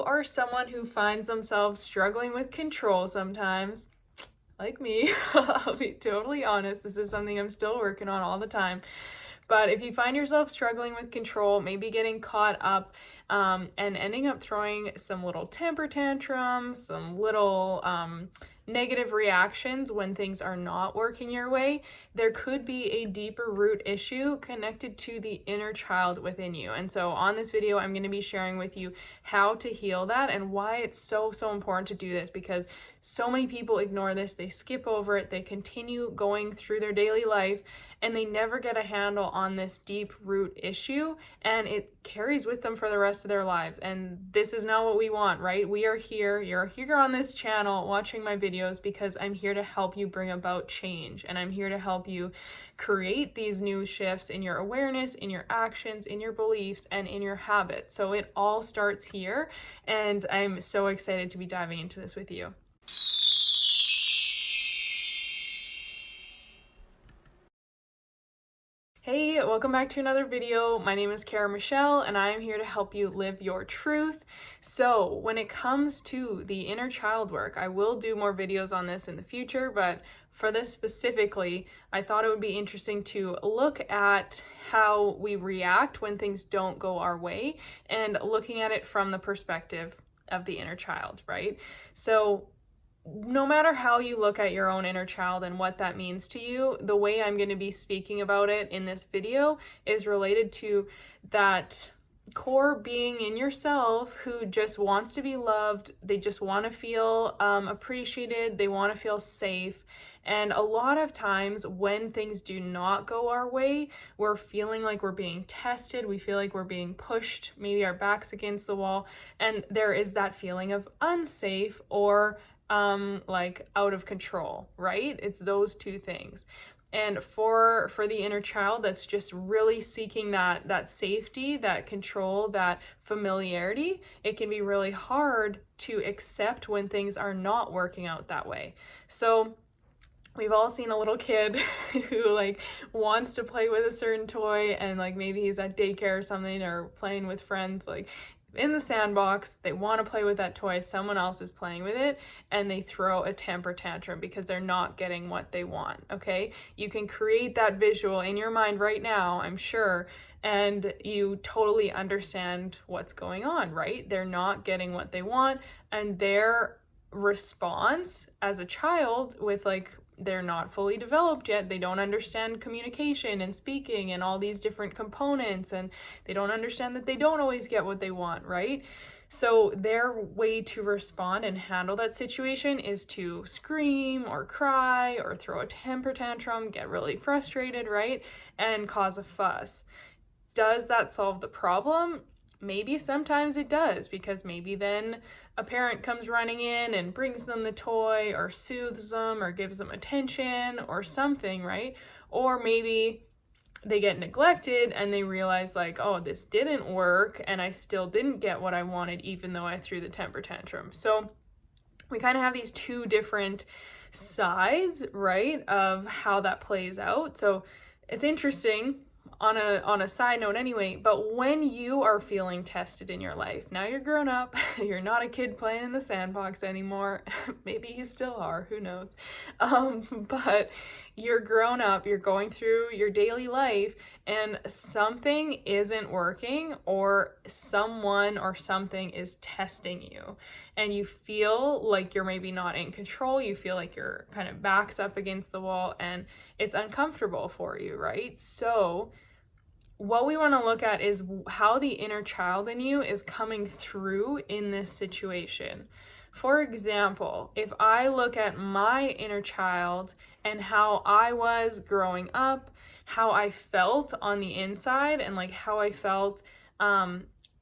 are someone who finds themselves struggling with control sometimes, like me, I'll be totally honest, this is something I'm still working on all the time. But if you find yourself struggling with control, maybe getting caught up and ending up throwing some little temper tantrums, some little negative reactions when things are not working your way, there could be a deeper root issue connected to the inner child within you. And so on this video, I'm going to be sharing with you how to heal that and why it's so important to do this, because so many people ignore this, they skip over it, they continue going through their daily life, and they never get a handle on this deep root issue, and it carries with them for the rest of their lives. And this is not what we want, right? We are here, you're here on this channel watching my videos because I'm here to help you bring about change, and I'm here to help you create these new shifts in your awareness, in your actions, in your beliefs, and in your habits. So it all starts here, and I'm so excited to be diving into this with you. Hey, welcome back to another video. My name is Kara Michelle, and I am here to help you live your truth. So when it comes to the inner child work, I will do more videos on this in the future, but for this specifically, I thought it would be interesting to look at how we react when things don't go our way, and looking at it from the perspective of the inner child, right? So no matter how you look at your own inner child and what that means to you, the way I'm going to be speaking about it in this video is related to that core being in yourself who just wants to be loved. They just want to feel appreciated. They want to feel safe. And a lot of times when things do not go our way, we're feeling like we're being tested. We feel like we're being pushed, maybe our back's against the wall. And there is that feeling of unsafe or like out of control, right? It's those two things. And for the inner child that's just really seeking that safety, that control, that familiarity, it can be really hard to accept when things are not working out that way. So we've all seen a little kid who like wants to play with a certain toy, and like maybe he's at daycare or something, or playing with friends, like in the sandbox, they want to play with that toy, someone else is playing with it, and they throw a temper tantrum because they're not getting what they want, okay? You can create that visual in your mind right now, I'm sure, and you totally understand what's going on, right? They're not getting what they want, and their response as a child with like, they're not fully developed yet. They don't understand communication and speaking and all these different components, and they don't understand that they don't always get what they want, right? So their way to respond and handle that situation is to scream or cry or throw a temper tantrum, get really frustrated, right? And cause a fuss. Does that solve the problem? Maybe sometimes it does, because maybe then a parent comes running in and brings them the toy or soothes them or gives them attention or something, right? Or maybe they get neglected and they realize like, oh, this didn't work and I still didn't get what I wanted even though I threw the temper tantrum. So we kind of have these two different sides, right, of how that plays out. So it's interesting on a side note anyway, but when you are feeling tested in your life, now you're grown up, you're not a kid playing in the sandbox anymore, maybe you still are, who knows, but you're grown up, you're going through your daily life, and something isn't working, or someone or something is testing you, and you feel like you're maybe not in control, you feel like your kind of back's up against the wall, and it's uncomfortable for you, right? So what we want to look at is how the inner child in you is coming through in this situation. For example, if I look at my inner child and how I was growing up, how I felt on the inside, and like how I felt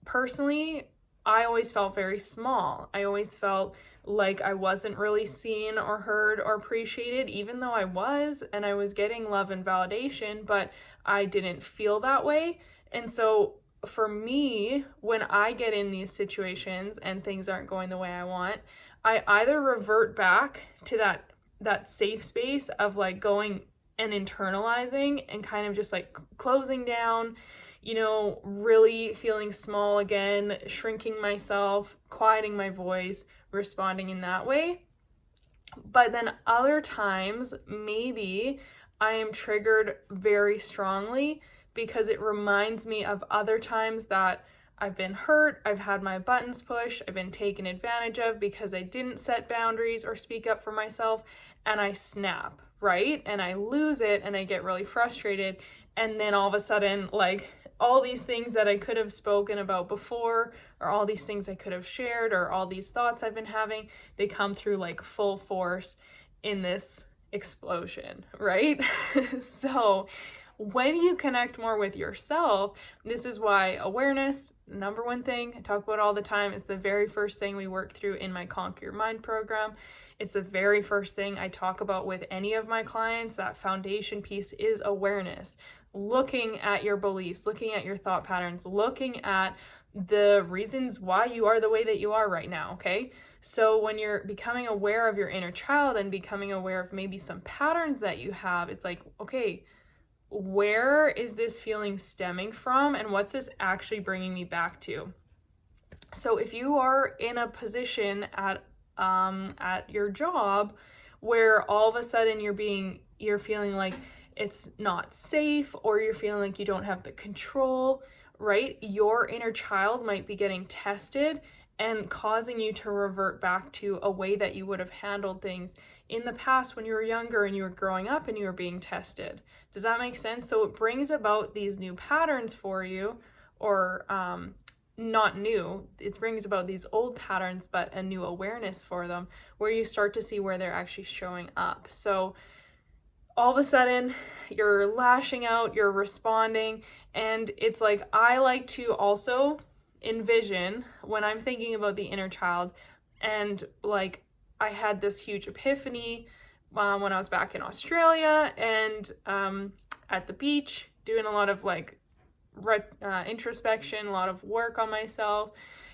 personally, I always felt very small. I always felt like I wasn't really seen or heard or appreciated, even though I was, and I was getting love and validation, but I didn't feel that way. And so for me, when I get in these situations and things aren't going the way I want, I either revert back to that safe space of like going and internalizing and kind of just like closing down, really feeling small again, shrinking myself, quieting my voice, responding in that way. But then other times, maybe I am triggered very strongly because it reminds me of other times that I've been hurt, I've had my buttons pushed, I've been taken advantage of because I didn't set boundaries or speak up for myself, and I snap, right? And I lose it and I get really frustrated. And then all of a sudden, like, all these things that I could have spoken about before, or all these things I could have shared, or all these thoughts I've been having, they come through like full force in this explosion, right? So when you connect more with yourself, this is why awareness, number one thing I talk about all the time, it's the very first thing we work through in my Conquer Your Mind program. It's the very first thing I talk about with any of my clients. That foundation piece is awareness. Looking at your beliefs, looking at your thought patterns, looking at the reasons why you are the way that you are right now, okay? So when you're becoming aware of your inner child and becoming aware of maybe some patterns that you have, it's like, okay, where is this feeling stemming from, and what's this actually bringing me back to? So if you are in a position at your job where all of a sudden you're feeling like it's not safe, or you're feeling like you don't have the control, right? Your inner child might be getting tested and causing you to revert back to a way that you would have handled things in the past when you were younger and you were growing up and you were being tested. Does that make sense? So it brings about these new patterns for you, or not new, it brings about these old patterns, but a new awareness for them, where you start to see where they're actually showing up. So all of a sudden you're lashing out, you're responding, and it's like, I like to also envision when I'm thinking about the inner child, and like I had this huge epiphany when I was back in Australia and at the beach doing a lot of like introspection, a lot of work on myself,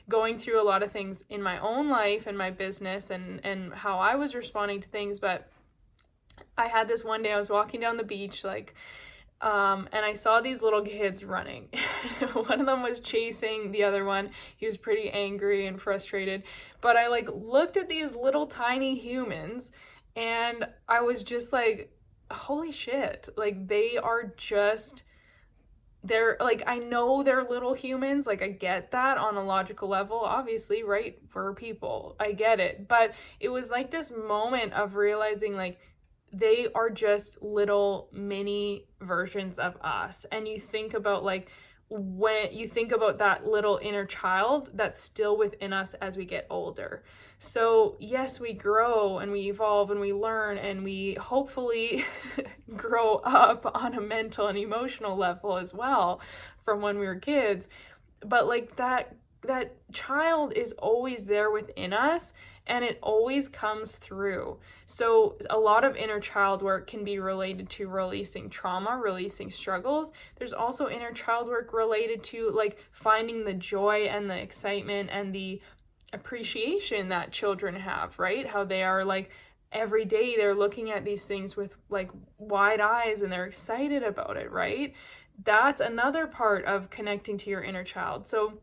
going through a lot of things in my own life and my business and how I was responding to things. But I had this one day, I was walking down the beach, like, and I saw these little kids running. One of them was chasing the other one. He was pretty angry and frustrated. But I like looked at these little tiny humans, and I was just like, holy shit. Like, they're like, I know they're little humans. Like, I get that on a logical level, obviously, right? We're people. I get it. But it was like this moment of realizing, like, they are just little mini versions of us. And you think about like, when you think about that little inner child that's still within us as we get older. So yes, we grow and we evolve and we learn and we hopefully grow up on a mental and emotional level as well from when we were kids. But like that child is always there within us, and it always comes through. So a lot of inner child work can be related to releasing trauma, releasing struggles. There's also inner child work related to like finding the joy and the excitement and the appreciation that children have, right? How they are like every day they're looking at these things with like wide eyes and they're excited about it, right? That's another part of connecting to your inner child. So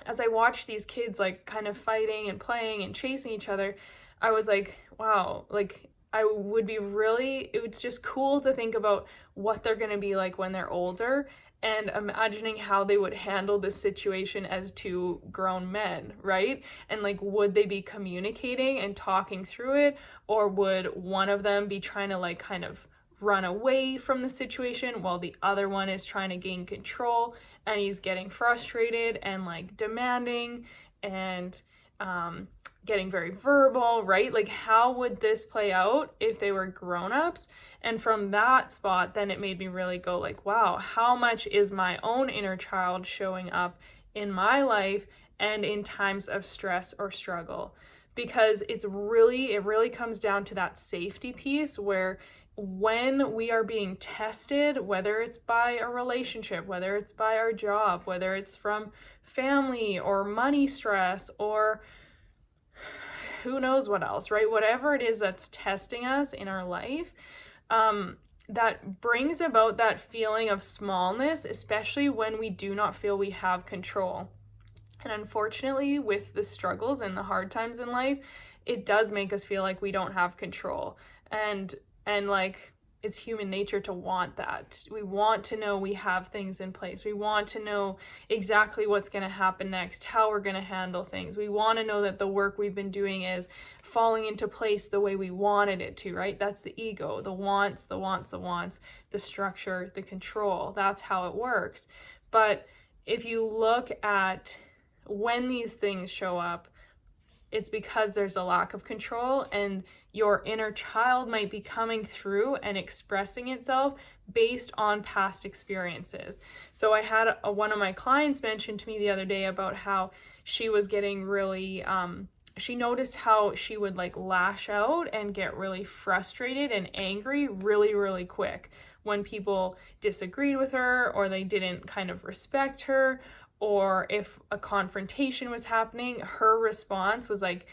as I watched these kids like kind of fighting and playing and chasing each other, I was like, wow, like it's just cool to think about what they're going to be like when they're older, and imagining how they would handle this situation as two grown men, right? And like, would they be communicating and talking through it, or would one of them be trying to like kind of run away from the situation while the other one is trying to gain control, and he's getting frustrated and like demanding and getting very verbal, right? Like, how would this play out if they were grown-ups? And from that spot, then it made me really go like, wow, how much is my own inner child showing up in my life and in times of stress or struggle? Because it really comes down to that safety piece, where when we are being tested, whether it's by a relationship, whether it's by our job, whether it's from family or money stress or who knows what else, right? Whatever it is that's testing us in our life, that brings about that feeling of smallness, especially when we do not feel we have control. And unfortunately, with the struggles and the hard times in life, it does make us feel like we don't have control. And like, it's human nature to want that. We want to know we have things in place. We want to know exactly what's going to happen next, how we're going to handle things. We want to know that the work we've been doing is falling into place the way we wanted it to, right? That's the ego, the wants, the structure, the control. That's how it works. But if you look at when these things show up, it's because there's a lack of control, and your inner child might be coming through and expressing itself based on past experiences. So I had one of my clients mention to me the other day about how she was getting really, she noticed how she would like lash out and get really frustrated and angry really, really quick when people disagreed with her or they didn't kind of respect her, or if a confrontation was happening, her response was like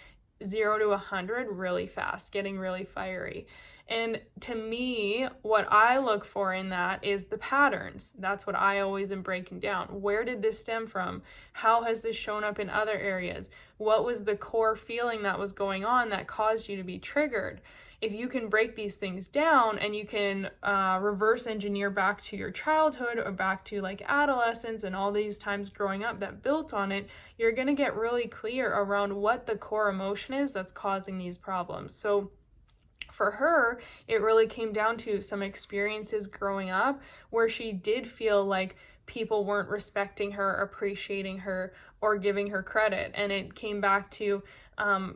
0 to 100 really fast, getting really fiery. And to me, what I look for in that is the patterns. That's what I always am breaking down. Where did this stem from? How has this shown up in other areas? What was the core feeling that was going on that caused you to be triggered? If you can break these things down and you can reverse engineer back to your childhood or back to like adolescence and all these times growing up that built on it, you're going to get really clear around what the core emotion is that's causing these problems. So for her, it really came down to some experiences growing up where she did feel like people weren't respecting her, appreciating her, or giving her credit. And it came back to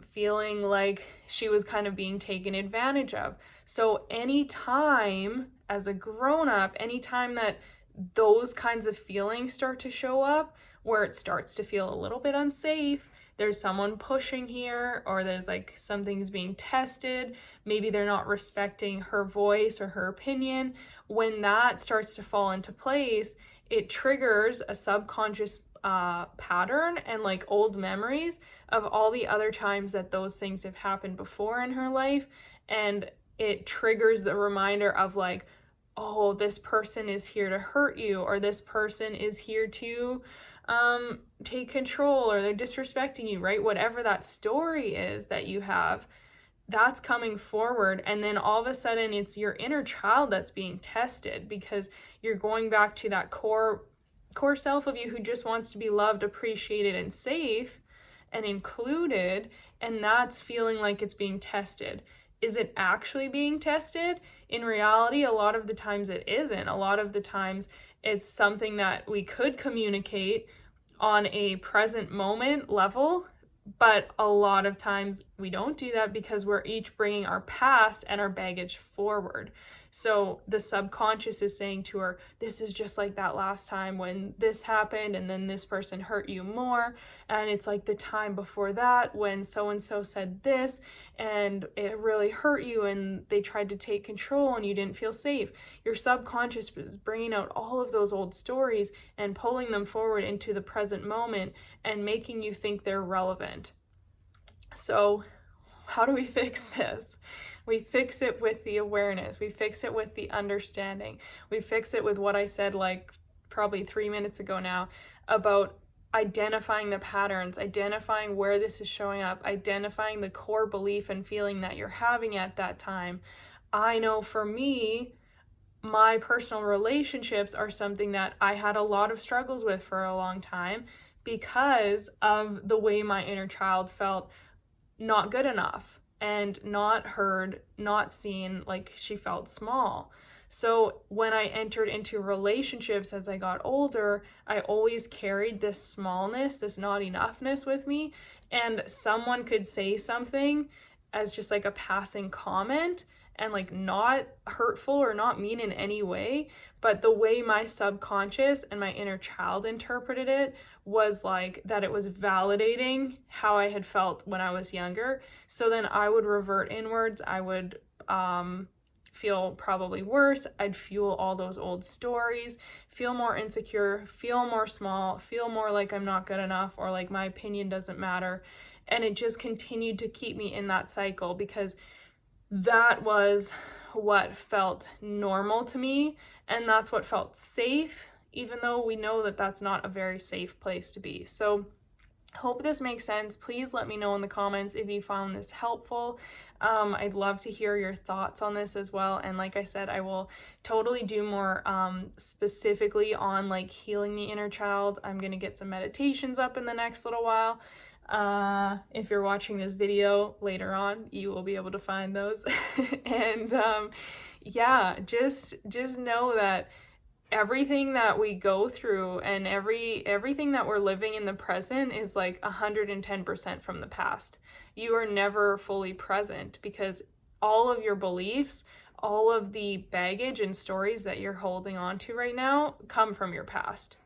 feeling like she was kind of being taken advantage of. So anytime as a grown-up, anytime that those kinds of feelings start to show up, where it starts to feel a little bit unsafe, there's someone pushing here, or there's like something's being tested, maybe they're not respecting her voice or her opinion, when that starts to fall into place, it triggers a subconscious pattern and like old memories of all the other times that those things have happened before in her life. And it triggers the reminder of like, oh, this person is here to hurt you, or this person is here to take control, or they're disrespecting you, right? Whatever that story is that you have, that's coming forward. And then all of a sudden it's your inner child that's being tested, because you're going back to that core self of you who just wants to be loved, appreciated, and safe and included, and that's feeling like it's being tested. Is it actually being tested? In reality, a lot of the times it isn't. A lot of the times it's something that we could communicate on a present moment level, but a lot of times we don't do that because we're each bringing our past and our baggage forward. So the subconscious is saying to her, this is just like that last time when this happened and then this person hurt you more. And it's like the time before that when so-and-so said this and it really hurt you and they tried to take control and you didn't feel safe. Your subconscious is bringing out all of those old stories and pulling them forward into the present moment and making you think they're relevant. So how do we fix this? We fix it with the awareness. We fix it with the understanding. We fix it with what I said like probably 3 minutes ago now about identifying the patterns, identifying where this is showing up, identifying the core belief and feeling that you're having at that time. I know for me, my personal relationships are something that I had a lot of struggles with for a long time because of the way my inner child felt not good enough and not heard, not seen, like she felt small. So when I entered into relationships as I got older, I always carried this smallness, this not enoughness with me, and someone could say something as just like a passing comment and like not hurtful or not mean in any way, but the way my subconscious and my inner child interpreted it was like that it was validating how I had felt when I was younger. So then I would revert inwards. I would feel probably worse. I'd fuel all those old stories, feel more insecure, feel more small, feel more like I'm not good enough or like my opinion doesn't matter. And it just continued to keep me in that cycle because that was what felt normal to me, and that's what felt safe, even though we know that that's not a very safe place to be. So hope this makes sense. Please let me know in the comments if you found this helpful. I'd love to hear your thoughts on this as well. And like I said, I will totally do more specifically on like healing the inner child. I'm going to get some meditations up in the next little while. If you're watching this video later on, you will be able to find those. And yeah, just know that everything that we go through and everything that we're living in the present is like 110% from the past. You are never fully present because all of your beliefs, all of the baggage and stories that you're holding on to right now come from your past.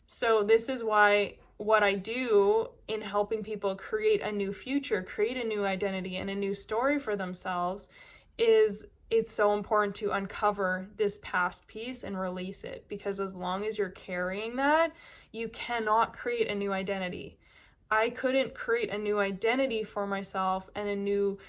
So this is why what I do in helping people create a new future, create a new identity and a new story for themselves is it's so important to uncover this past piece and release it, because as long as you're carrying that, you cannot create a new identity. I couldn't create a new identity for myself and a new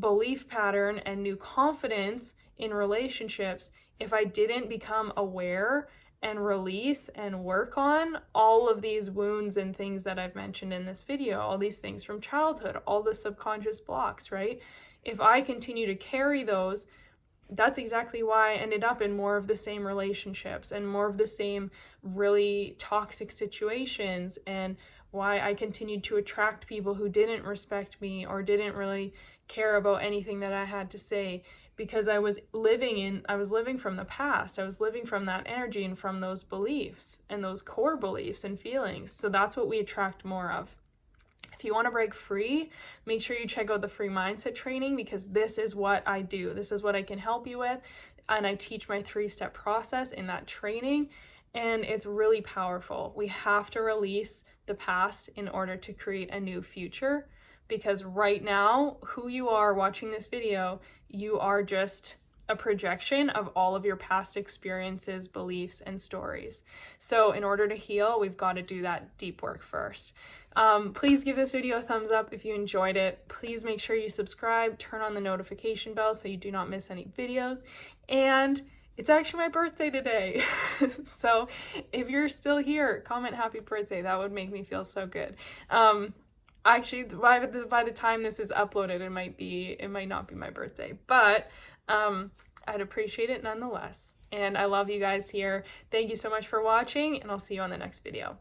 belief pattern and new confidence in relationships if I didn't become aware and release and work on all of these wounds and things that I've mentioned in this video, all these things from childhood, all the subconscious blocks, right? If I continue to carry those, that's exactly why I ended up in more of the same relationships and more of the same really toxic situations, and why I continued to attract people who didn't respect me or didn't really care about anything that I had to say, because I was living from the past. I was living from that energy and from those beliefs and those core beliefs and feelings. So that's what we attract more of. If you want to break free, make sure you check out the free mindset training, because this is what I do. This is what I can help you with. And I teach my 3-step process in that training. And it's really powerful. We have to release the past in order to create a new future. Because right now, who you are watching this video, you are just a projection of all of your past experiences, beliefs, and stories. So in order to heal, we've got to do that deep work first. Please give this video a thumbs up if you enjoyed it. Please make sure you subscribe, turn on the notification bell so you do not miss any videos. And it's actually my birthday today. So if you're still here, comment happy birthday. That would make me feel so good. Actually, by the time this is uploaded, it might not be my birthday, but I'd appreciate it nonetheless. And I love you guys here. Thank you so much for watching, and I'll see you on the next video.